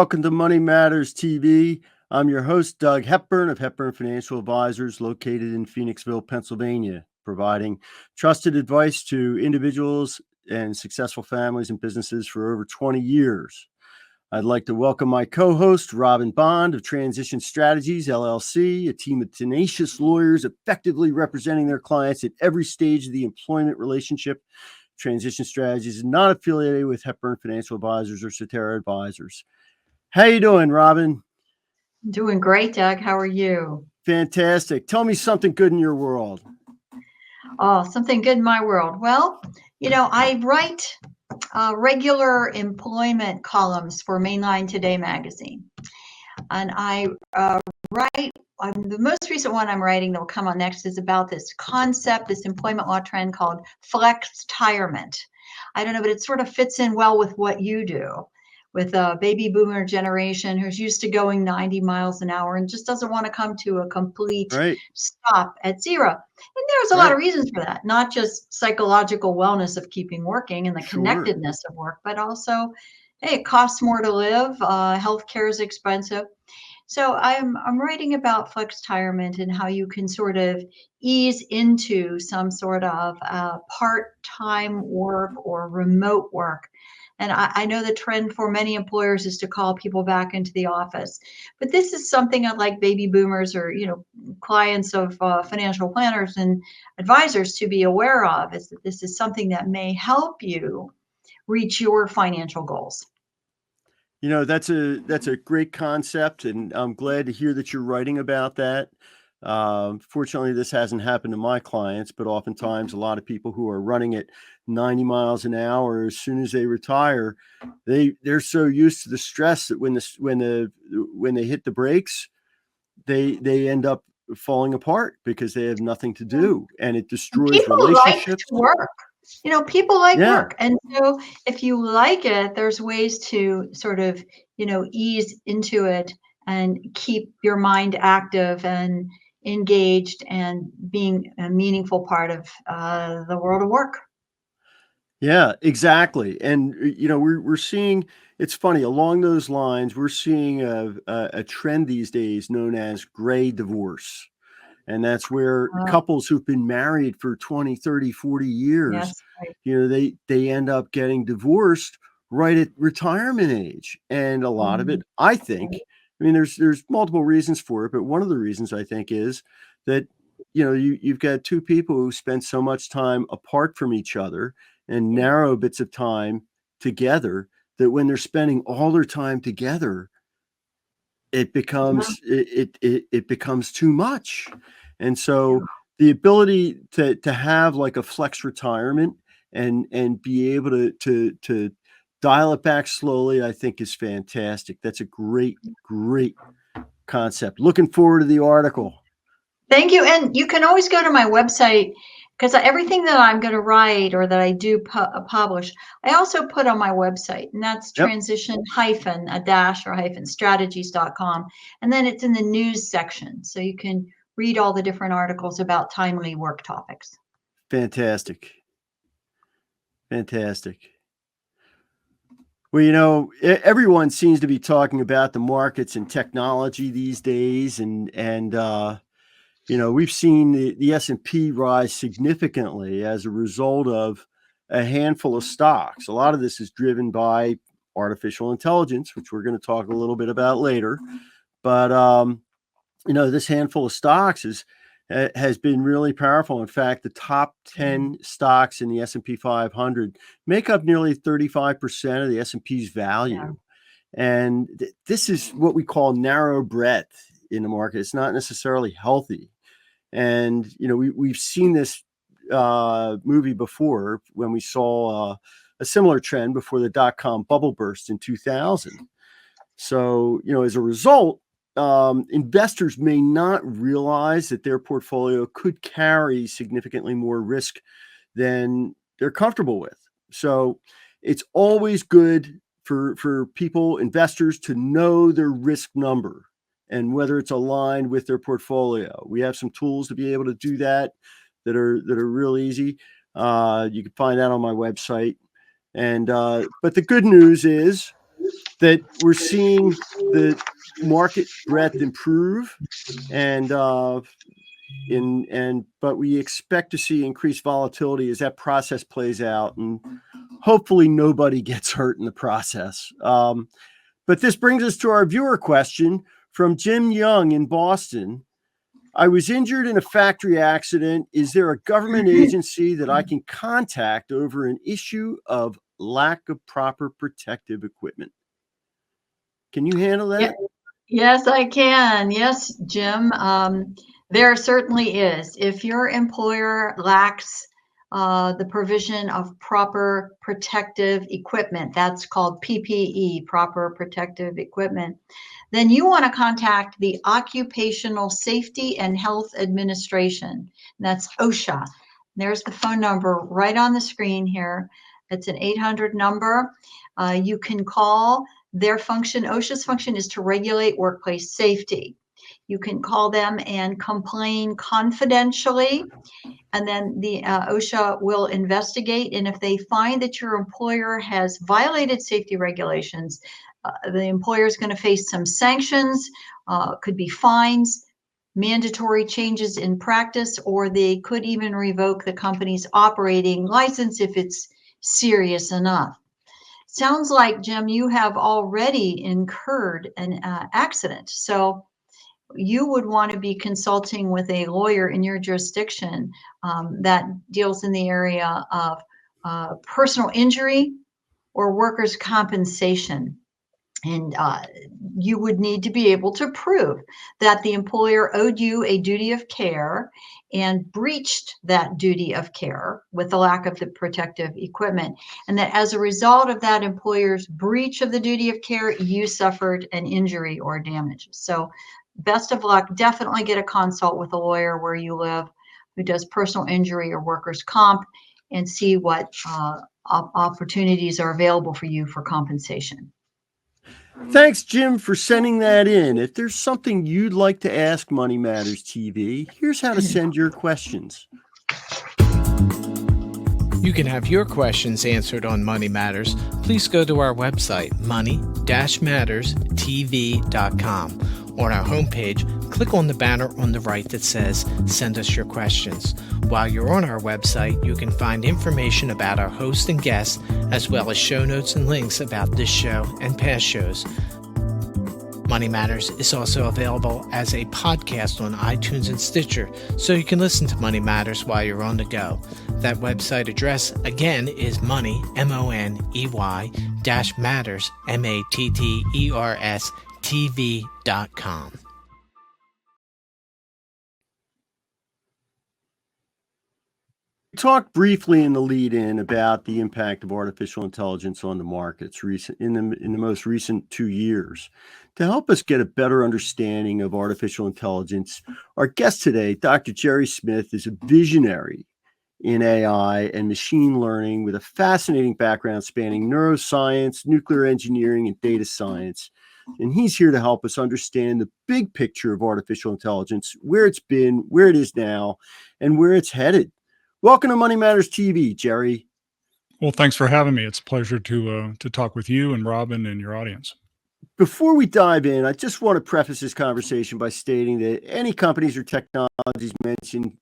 welcome to Money Matters TV. I'm your host, Doug Hepburn of Hepburn Financial Advisors, located in Phoenixville, Pennsylvania, providing trusted advice to individuals and successful families and businesses for over 20 years. I'd like to welcome my co-host, Robin Bond of Transition Strategies, LLC, a team of tenacious lawyers effectively representing their clients at every stage of the employment relationship. Transition Strategies is not affiliated with Hepburn Financial Advisors or Cetera Advisors. How you doing, Robin? Doing great, Doug. How are you? Fantastic. Tell me something good in your world. Oh, something good in my world. Well, I write regular employment columns for Mainline Today magazine. And I write, the most recent one I'm writing that will come on next is about this concept, this employment law trend called flex-tirement. I don't know, but it sort of fits in well with what you do, with a baby boomer generation who's used to going 90 miles an hour and just doesn't want to come to a complete stop at zero. And there's a lot of reasons for that, not just psychological wellness of keeping working and the connectedness of work, but also, hey, it costs more to live. Healthcare is expensive. So I'm writing about flex-tirement and how you can sort of ease into some sort of part-time work or remote work. And I know the trend for many employers is to call people back into the office. But this is something I'd like baby boomers or, clients of financial planners and advisors to be aware of, is that this is something that may help you reach your financial goals. That's a great concept, and I'm glad to hear that you're writing about that. Fortunately, this hasn't happened to my clients, but oftentimes a lot of people who are running at 90 miles an hour, as soon as they retire, they're so used to the stress that when they hit the brakes, they end up falling apart because they have nothing to do, and it destroys relationships. Like to work. People like work. And so if you like it, there's ways to sort of, ease into it and keep your mind active and engaged and being a meaningful part of the world of work. Yeah, exactly. And, we're seeing, it's funny, along those lines, we're seeing a trend these days known as gray divorce. And that's where couples who've been married for 20, 30, 40 years, they end up getting divorced right at retirement age. And a lot of it, I think, there's multiple reasons for it, but one of the reasons I think is that, you've got two people who spend so much time apart from each other and narrow bits of time together that when they're spending all their time together, it becomes it becomes too much. And so the ability to have like a flex retirement and be able to dial it back slowly, I think is fantastic. That's a great concept. Looking forward to the article. Thank you. And you can always go to my website, because everything that I'm going to write or that I do publish, I also put on my website, and that's transition-strategies.com. And then it's in the news section, so you can read all the different articles about timely work topics. Fantastic. Well, everyone seems to be talking about the markets and technology these days, and we've seen the S&P rise significantly as a result of a handful of stocks. A lot of this is driven by artificial intelligence, which we're going to talk a little bit about later. But, this handful of stocks has been really powerful. In fact, the top 10 stocks in the S&P 500 make up nearly 35% of the S&P's value. And this is what we call narrow breadth in the market. It's not necessarily healthy. And, we've seen this movie before when we saw a similar trend before the dot-com bubble burst in 2000. So, as a result, investors may not realize that their portfolio could carry significantly more risk than they're comfortable with. So it's always good for people, investors, to know their risk number and whether it's aligned with their portfolio. We have some tools to be able to do that are real easy. You can find that on my website. And but the good news is that we're seeing the market breadth improve, and but we expect to see increased volatility as that process plays out, and hopefully nobody gets hurt in the process. But this brings us to our viewer question from Jim Young in Boston. I was injured in a factory accident. Is there a government agency that I can contact over an issue of lack of proper protective equipment? Can you handle that? Yes, I can. Yes, Jim. There certainly is. If your employer lacks the provision of proper protective equipment, that's called PPE, proper protective equipment, then you want to contact the Occupational Safety and Health Administration. That's OSHA. There's the phone number right on the screen here. It's an 800 number. You can call. Their function, OSHA's function, is to regulate workplace safety. You can call them and complain confidentially, and then the OSHA will investigate. And if they find that your employer has violated safety regulations, the employer is going to face some sanctions, could be fines, mandatory changes in practice, or they could even revoke the company's operating license if it's serious enough. Sounds like, Jim, you have already incurred an accident. So you would want to be consulting with a lawyer in your jurisdiction that deals in the area of personal injury or workers' compensation. And you would need to be able to prove that the employer owed you a duty of care and breached that duty of care with the lack of the protective equipment. And that as a result of that employer's breach of the duty of care, you suffered an injury or damage. So best of luck. Definitely get a consult with a lawyer where you live who does personal injury or workers' comp, and see what opportunities are available for you for compensation. Thanks, Jim, for sending that in. If there's something you'd like to ask Money Matters TV, here's how to send your questions. You can have your questions answered on Money Matters. Please go to our website, money-matterstv.com. On our homepage, click on the banner on the right that says Send Us Your Questions. While you're on our website, you can find information about our host and guests, as well as show notes and links about this show and past shows. Money Matters is also available as a podcast on iTunes and Stitcher, so you can listen to Money Matters while you're on the go. That website address, again, is money, M-O-N-E-Y, -matters, M-A-T-T-E-R-S, TV.com. We talked briefly in the lead-in about the impact of artificial intelligence on the markets in the most recent 2 years. To help us get a better understanding of artificial intelligence, our guest today, Dr. Jerry Smith, is a visionary in AI and machine learning with a fascinating background spanning neuroscience, nuclear engineering, and data science. And he's here to help us understand the big picture of artificial intelligence, where it's been, where it is now, and where it's headed. Welcome to Money Matters TV, Jerry. Well, thanks for having me. It's a pleasure to talk with you and Robin and your audience. Before we dive in, I just want to preface this conversation by stating that any companies or technologies mentioned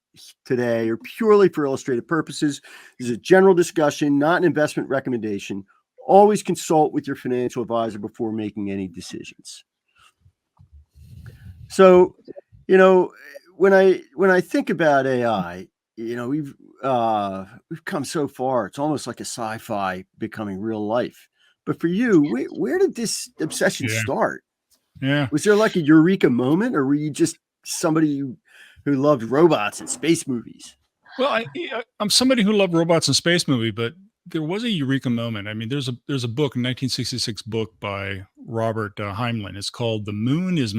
today are purely for illustrative purposes. This is a general discussion, not an investment recommendation. Always consult with your financial advisor before making any decisions. So, when I think about AI, we've come so far. It's almost like a sci-fi becoming real life. But for you, where did this obsession start? Yeah. Was there like a eureka moment, or were you just somebody who loved robots and space movies? Well, I'm somebody who loved robots and space movie, but there was a eureka moment. I mean, there's a book, a 1966 book by Robert Heinlein. It's called "The Moon is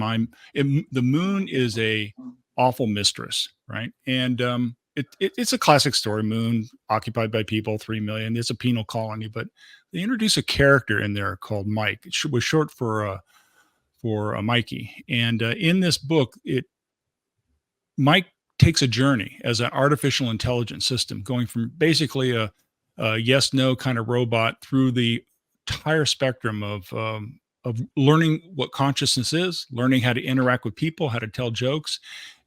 a Awful Mistress," right? And it's a classic story. Moon occupied by people, 3 million. It's a penal colony, but they introduce a character in there called Mike. It was short for Mikey. And in this book, Mike takes a journey as an artificial intelligence system, going from basically a yes/no kind of robot through the entire spectrum of learning what consciousness is, learning how to interact with people, how to tell jokes,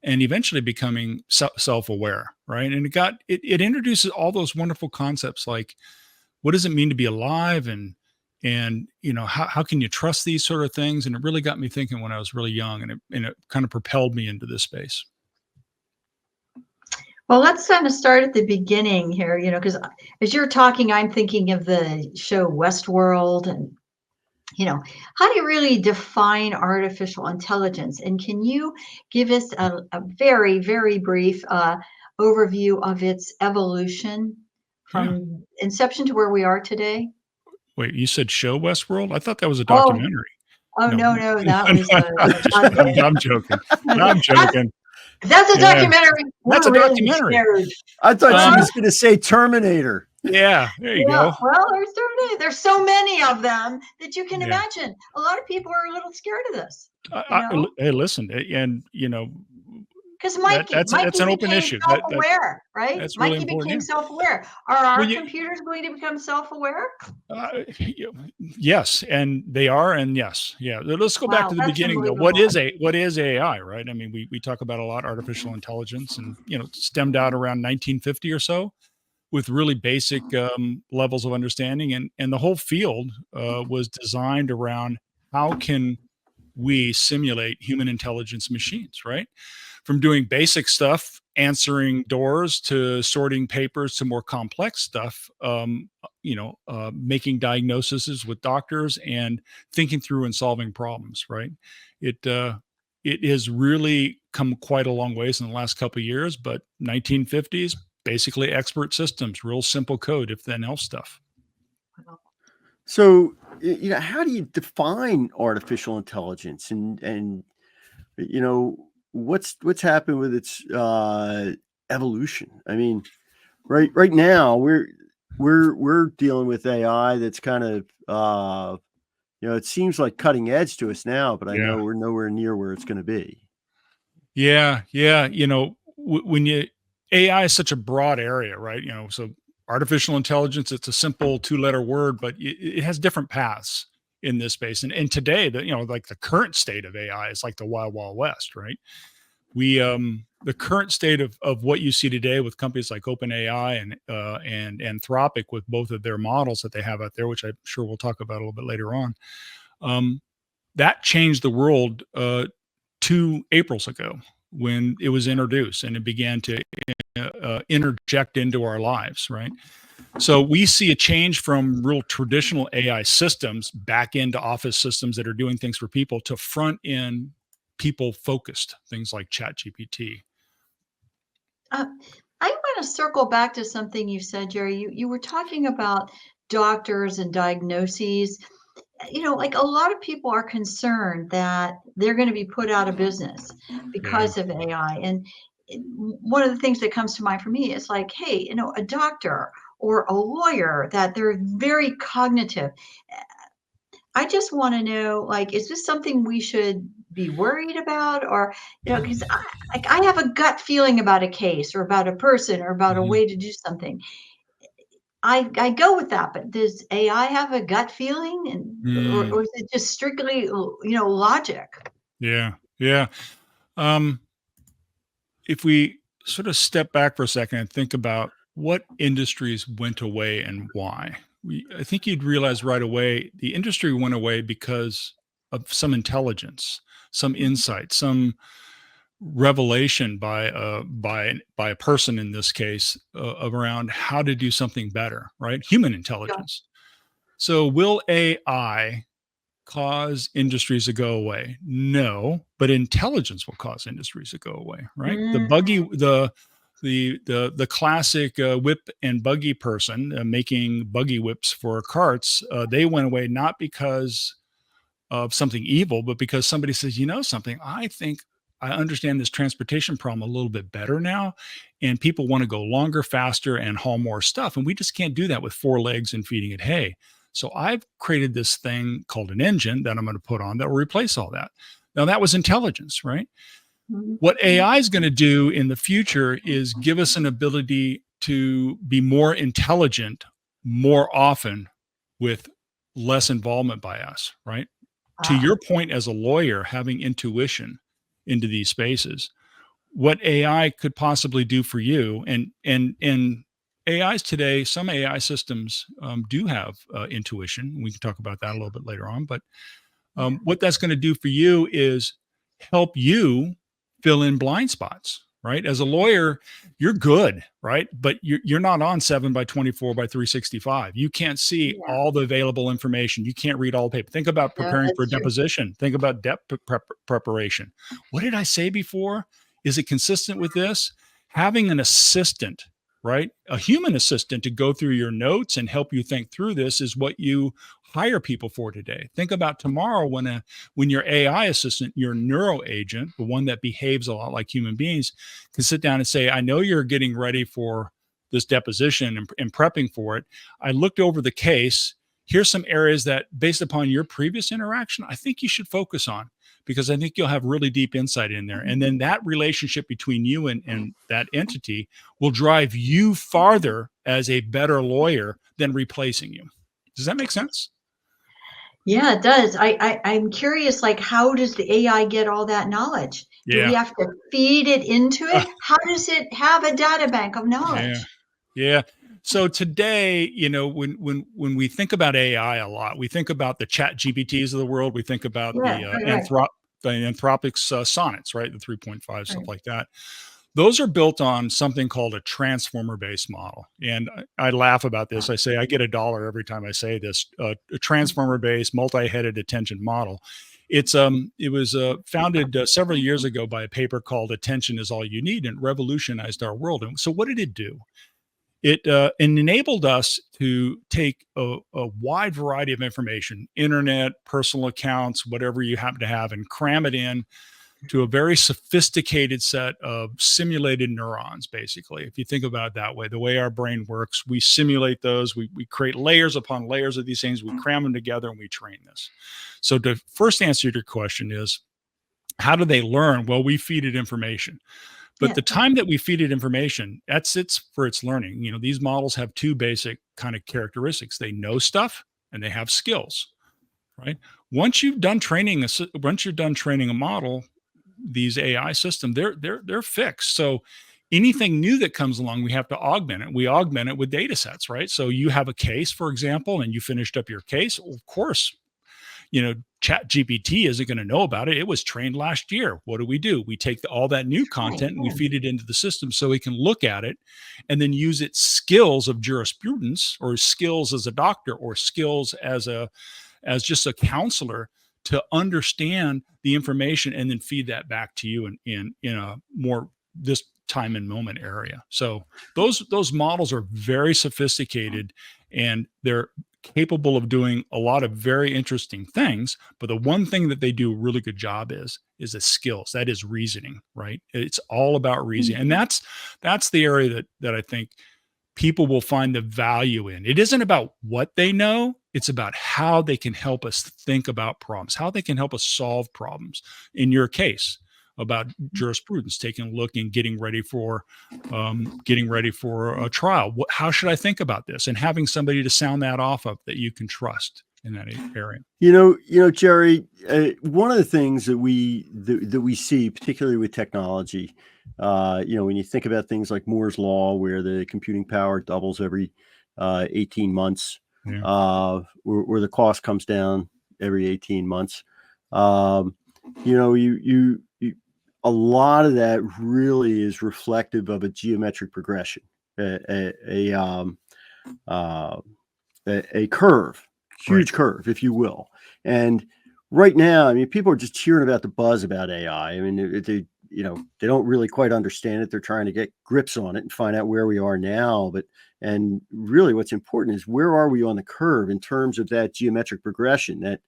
and eventually becoming self-aware, right? And it introduces all those wonderful concepts like what does it mean to be alive, and how can you trust these sort of things? And it really got me thinking when I was really young, and it kind of propelled me into this space. Well, let's kind of start at the beginning here, because as you're talking, I'm thinking of the show Westworld, and how do you really define artificial intelligence? And can you give us a very, very brief overview of its evolution from inception to where we are today? Wait, you said show Westworld? I thought that was a Oh, documentary. no, that was I'm joking. I'm joking. That's a Yeah. documentary. That's a We're really documentary. scared. I thought she was going to say Terminator. Yeah, there you go. Well, there's so many of them that you can Yeah. imagine. A lot of people are a little scared of this. Hey, listen, and Because Mikey that's an open became issue. self-aware, right? That's really Mikey important. became self-aware. Are our When you- computers going to become self-aware? Yes, and they are, and yes, yeah. Let's go back Wow, to the that's beginning though. unbelievable. What is AI, right? I mean, we talk about a lot artificial intelligence, and stemmed out around 1950 or so, with really basic levels of understanding, and the whole field was designed around how can we simulate human intelligence machines, right? From doing basic stuff, answering doors, to sorting papers, to more complex stuff, making diagnoses with doctors and thinking through and solving problems, right? It has really come quite a long ways in the last couple of years, but 1950s, basically expert systems, real simple code, if then else stuff. So, how do you define artificial intelligence, and what's happened with its evolution? I mean, right now we're dealing with AI that's kind of it seems like cutting edge to us now, but I know we're nowhere near where it's going to be. Yeah. When AI is such a broad area, right? So artificial intelligence, it's a simple 2-letter word, but it has different paths in this space. And today, like the current state of AI is like the wild, wild west, right? The current state of what you see today with companies like OpenAI and Anthropic, with both of their models that they have out there, which I'm sure we'll talk about a little bit later on, that changed the world 2 Aprils ago when it was introduced and it began to interject into our lives, right? So we see a change from real traditional AI systems back into office systems that are doing things for people, to front end people focused things like ChatGPT. I want to circle back to something you said, Jerry. You were talking about doctors and diagnoses. Like a lot of people are concerned that they're going to be put out of business because of AI. And one of the things that comes to mind for me is like, hey, a doctor or a lawyer, that they're very cognitive. I just want to know, like, is this something we should be worried about? Or, because I have a gut feeling about a case or about a person or about a way to do something. I go with that, but does AI have a gut feeling, or is it just strictly, logic? Yeah. If we sort of step back for a second and think about what industries went away and why, I think you'd realize right away the industry went away because of some intelligence, some insight, some revelation by a person in this case, around how to do something better, right? Human intelligence. So will AI cause industries to go away? No, but intelligence will cause industries to go away, right? The classic whip and buggy person making buggy whips for carts, they went away not because of something evil, but because somebody says, something, I think I understand this transportation problem a little bit better now, and people want to go longer, faster, and haul more stuff, and we just can't do that with 4 legs and feeding it hay. So I've created this thing called an engine that I'm going to put on that will replace all that. Now that was intelligence, right? What AI is going to do in the future is give us an ability to be more intelligent more often with less involvement by us, right? To your point, as a lawyer, having intuition into these spaces, what AI could possibly do for you, and AIs today, some AI systems do have intuition. We can talk about that a little bit later on, but what that's going to do for you is help you fill in blind spots, right? As a lawyer, you're good, right? But you're not on 7 by 24 by 365. You can't see Yeah. all the available information. You can't read all the paper. Think about No, preparing for a that's true. deposition. Think about preparation. What did I say before? Is it consistent with this? Having an assistant, right? A human assistant to go through your notes and help you think through this is what you hire people for today. Think about tomorrow when your AI assistant, your neuro agent, the one that behaves a lot like human beings, can sit down and say, I know you're getting ready for this deposition and prepping for it. I looked over the case. Here's some areas that, based upon your previous interaction, I think you should focus on, because I think you'll have really deep insight in there. And then that relationship between you and that entity will drive you farther as a better lawyer than replacing you. Does that make sense? Yeah, it does. I'm curious, like, how does the AI get all that knowledge? Do we Yeah. have to feed it into it? How does it have a data bank of Yeah. knowledge? Yeah. So today, when we think about AI a lot, we think about the chat GPTs of the world. We think about Yeah, right. the Anthropic's sonnets, right? The 3.5, stuff Right. like that. Those are built on something called a transformer-based model. And I laugh about this. I say I get $1 every time I say this. A transformer-based, multi-headed attention model. It was founded several years ago by a paper called "Attention Is All You Need," and revolutionized our world. And so, what did it do? It enabled us to take a wide variety of information, internet, personal accounts, whatever you happen to have, and cram it in to a very sophisticated set of simulated neurons. Basically, if you think about it that way, the way our brain works, we simulate those. We create layers upon layers of these things. We cram them together and we train this. So the first answer to your question is, how do they learn? Well, we feed it information. But Yeah. the time that we feed it information, that's for its learning. These models have two basic kind of characteristics. They know stuff and they have skills, right? Once you're done training a model, these AI systems, they're fixed. So anything new that comes along, we have to augment it. We augment it with data sets, right? So you have a case, for example, and you finished up your case. Well, of course, Chat GPT isn't going to know about it. It was trained last year. What do? We take all that new content and we feed it into the system so it can look at it and then use its skills of jurisprudence, or skills as a doctor, or skills as just a counselor, to understand the information and then feed that back to you in a more this time and moment area. So those models are very sophisticated, and they're capable of doing a lot of very interesting things. But the one thing that they do a really good job is the skills. That is reasoning, right? It's all about reasoning. And that's the area that I think people will find the value in. It isn't about what they know. It's about how they can help us think about problems, how they can help us solve problems. In your case, about jurisprudence, taking a look and getting ready for a trial. How should I think about this? And having somebody to sound that off of that you can trust in that area. Jerry, one of the things that we see, particularly with technology, when you think about things like Moore's law, where the computing power doubles every 18 months, where the cost comes down every 18 months. A lot of that really is reflective of a geometric progression, a curve, huge curve, if you will. And right now, I mean, people are just cheering about the buzz about AI. I mean, they don't really quite understand it. They're trying to get grips on it and find out where we are now. And really what's important is, where are we on the curve in terms of that geometric progression, that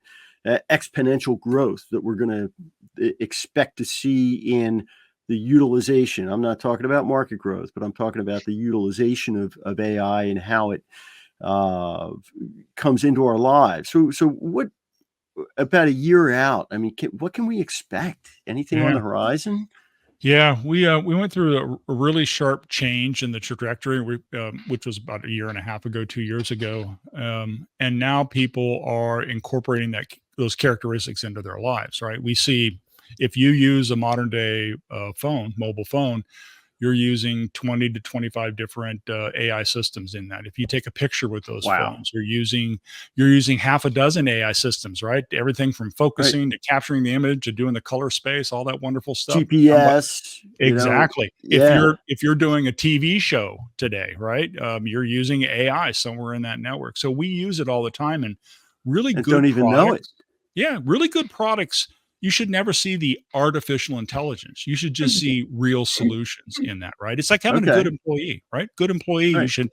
exponential growth that we're going to expect to see in the utilization. I'm not talking about market growth, but I'm talking about the utilization of AI and how it comes into our lives. So what about a year out? I mean, what can we expect? Anything on the horizon? Yeah, we went through a really sharp change in the trajectory, which was about a year and a half ago, 2 years ago, and now people are incorporating those characteristics into their lives. Right? We see if you use a modern day mobile phone, you're using 20 to 25 different AI systems in that. If you take a picture with those Wow. phones, you're using half a dozen AI systems, right? Everything from Right. focusing to capturing the image to doing the color space, all that wonderful stuff. GPS, Exactly. If yeah, you're doing a TV show today, right? You're using AI somewhere in that network. So we use it all the time, and really and don't good even know it. products. Yeah, really good products. You should never see the artificial intelligence. You should just see real solutions in that, right? It's like having a good Okay. employee, right? Good employee. You Right.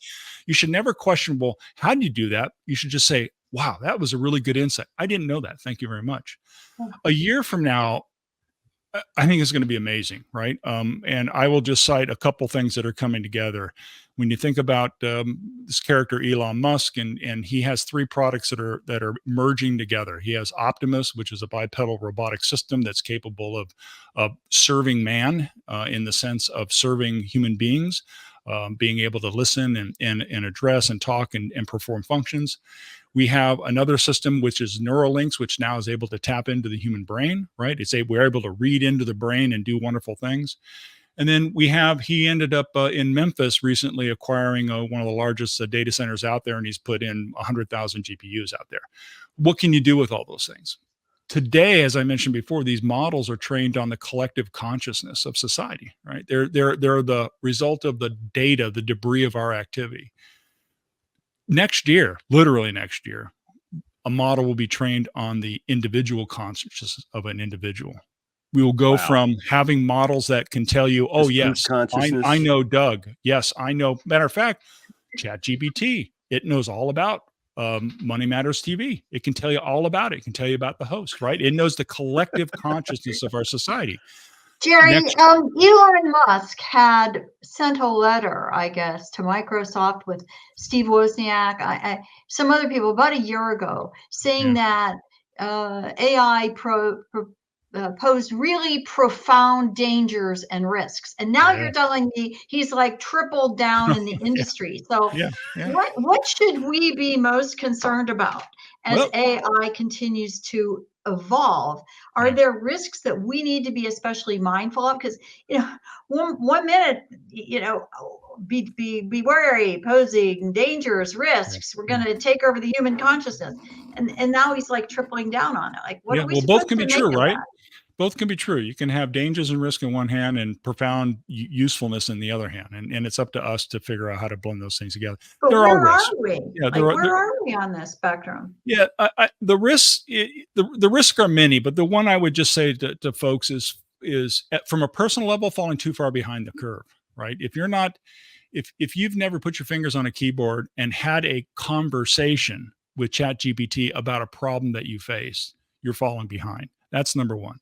should never question, well, how did you do that? You should just say, wow, that was a really good insight. I didn't know that. Thank you very much. A year from now, I think it's going to be amazing, right? And I will just cite a couple things that are coming together. When you think about this character Elon Musk, and he has three products that are merging together. He has Optimus, which is a bipedal robotic system that's capable of serving man in the sense of serving human beings, being able to listen and address and talk and perform functions. We have another system which is Neuralinks, which now is able to tap into the human brain, right? We're able to read into the brain and do wonderful things. And then he ended up in Memphis recently acquiring one of the largest data centers out there, and he's put in 100,000 GPUs out there. What can you do with all those things? Today, as I mentioned before, these models are trained on the collective consciousness of society, right? They're the result of the data, the debris of our activity. Next year, literally next year, a model will be trained on the individual consciousness of an individual. We will go Wow. from having models that can tell you, oh, Just brute yes, I consciousness. know Doug. Yes, I know. Matter of fact, ChatGPT, it knows all about Money Matters TV. It can tell you all about it. It can tell you about the host, right? It knows the collective consciousness of our society. Jerry, Next, Elon Musk had sent a letter, I guess, to Microsoft with Steve Wozniak, some other people about a year ago, saying yeah, that AI posed really profound dangers and risks. And now yeah, you're telling me he's like tripled down in the yeah, industry. So yeah, yeah. what should we be most concerned about as Well, AI continues to evolve? Are yeah, there risks that we need to be especially mindful of? Because one minute, be wary, posing dangers, yeah, risks. We're yeah. going to take over the human consciousness, and now he's like tripling down on it. Like, what are Yeah, we well, both supposed can to be make true, of right? that? Both can be true. You can have dangers and risk in one hand and profound usefulness in the other hand, and it's up to us to figure out how to blend those things together. But There are where are risks. we? Yeah, Like, where are we on this spectrum? yeah. The risks, the risks are many, but the one I would just say to folks from a personal level, falling too far behind the curve. Right? If you've never put your fingers on a keyboard and had a conversation with ChatGPT about a problem that you face, you're falling behind. That's number one.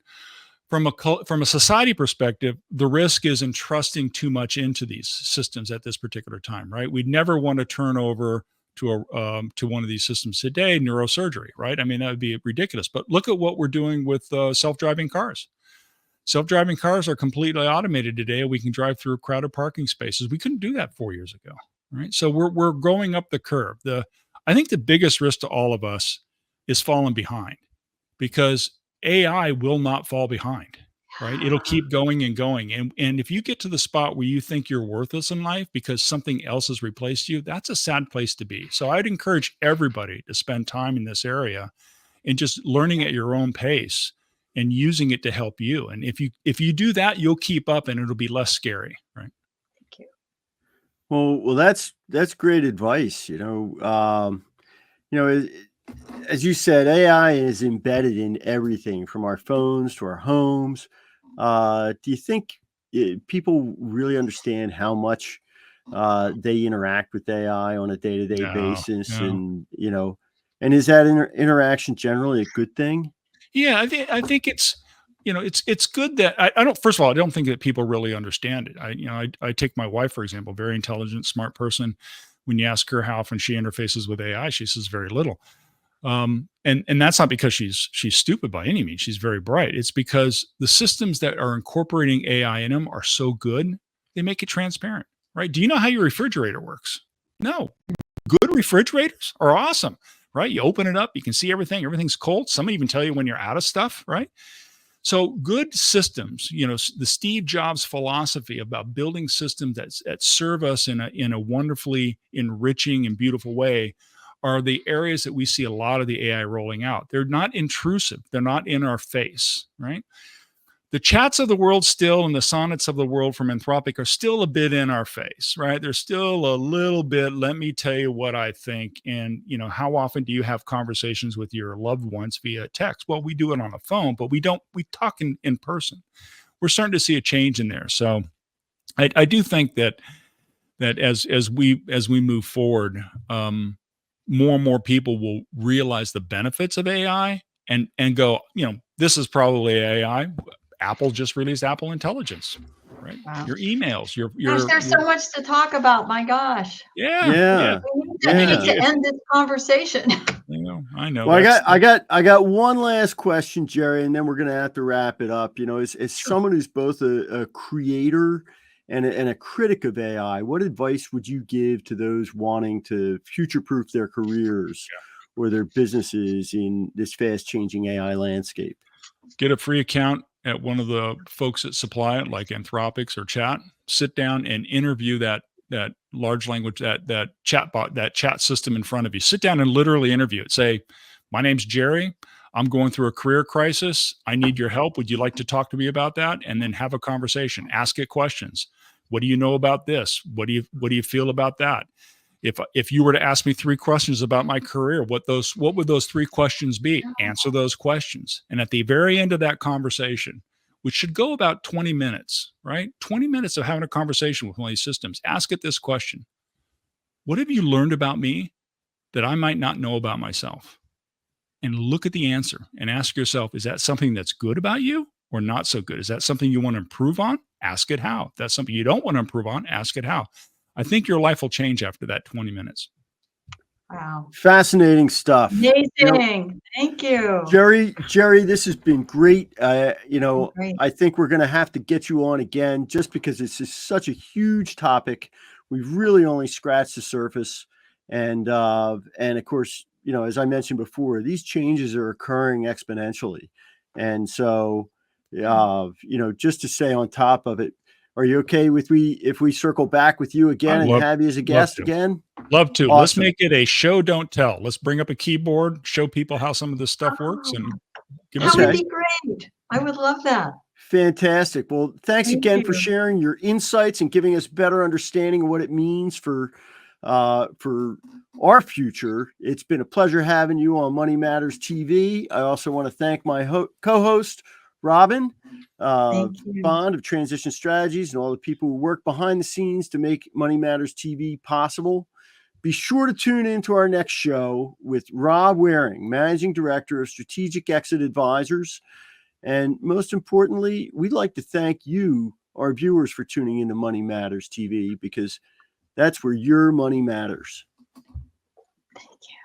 From a society perspective, the risk is entrusting too much into these systems at this particular time, right? We'd never want to turn over to one of these systems today, neurosurgery, right? I mean, that would be ridiculous. But look at what we're doing with self-driving cars. Self-driving cars are completely automated today. We can drive through crowded parking spaces. We couldn't do that 4 years ago, right? So we're going up the curve. I think the biggest risk to all of us is falling behind, because AI will not fall behind, right? It'll keep going and going. And if you get to the spot where you think you're worthless in life because something else has replaced you, that's a sad place to be. So I'd encourage everybody to spend time in this area and just learning at your own pace and using it to help you. And if you do that, you'll keep up and it'll be less scary, right? Thank you. Well, that's great advice. You know, as you said, AI is embedded in everything from our phones to our homes. Do you think people really understand how much they interact with AI on a day-to-day No, basis? no. And is that interaction generally a good thing? Yeah, I think it's good that I don't. First of all, I don't think that people really understand it. I take my wife for example, very intelligent, smart person. When you ask her how often she interfaces with AI, she says very little. And that's not because she's stupid by any means. She's very bright. It's because the systems that are incorporating AI in them are so good, they make it transparent, right? Do you know how your refrigerator works? No. Good refrigerators are awesome, right? You open it up, you can see everything. Everything's cold. Some even tell you when you're out of stuff, right? So good systems, the Steve Jobs philosophy about building systems that serve us in a wonderfully enriching and beautiful way are the areas that we see a lot of the AI rolling out. They're not intrusive. They're not in our face, right? The chats of the world still and the sonnets of the world from Anthropic are still a bit in our face, right? They're still a little bit, let me tell you what I think. And, how often do you have conversations with your loved ones via text? Well, we do it on the phone, but we talk in person. We're starting to see a change in there. So I do think that as we move forward, more and more people will realize the benefits of AI and go, this is probably AI. Apple just released Apple Intelligence, right? Wow. Your emails, Gosh, there's so much to talk about. My gosh. Yeah. We need to end this conversation. I know. Well, I got one last question, Jerry, and then we're going to have to wrap it up. As Sure. someone who's both a creator and a critic of AI, what advice would you give to those wanting to future-proof their careers or their businesses in this fast-changing AI landscape? Get a free account at one of the folks that supply it, like Anthropics or Chat. Sit down and interview that large language, that chatbot, that chat system in front of you. Sit down and literally interview it. Say, my name's Jerry. I'm going through a career crisis. I need your help. Would you like to talk to me about that? And then have a conversation. Ask it questions. What do you know about this? What do you feel about that? If you were to ask me 3 questions about my career, what would those 3 questions be? Answer those questions. And at the very end of that conversation, which should go about 20 minutes, right? 20 minutes of having a conversation with one of these systems, ask it this question. What have you learned about me that I might not know about myself? And look at the answer and ask yourself, is that something that's good about you or not so good? Is that something you want to improve on? Ask it how. If that's something you don't want to improve on, ask it how. I think your life will change after that 20 minutes. Wow. Fascinating stuff. Amazing. Thank you. Jerry, this has been great. Great. I think we're going to have to get you on again just because this is such a huge topic. We've really only scratched the surface. And of course, as I mentioned before, these changes are occurring exponentially. And so, just to stay on top of it, are you okay if we circle back with you again and have you as a guest again? Love to. Awesome. Let's make it a show, don't tell. Let's bring up a keyboard, show people how some of this stuff works, and give us. That would be great. I would love that. Fantastic. Well, thanks Thank again you for sharing your insights and giving us better understanding of what it means for our future. It's been a pleasure having you on Money Matters TV. I also want to thank my co-host, Robin Bond of Transition Strategies, and all the people who work behind the scenes to make Money Matters TV possible. Be sure to tune into our next show with Rob Waring, Managing Director of Strategic Exit Advisors. And most importantly, we'd like to thank you, our viewers, for tuning into Money Matters TV, because that's where your money matters. Thank you.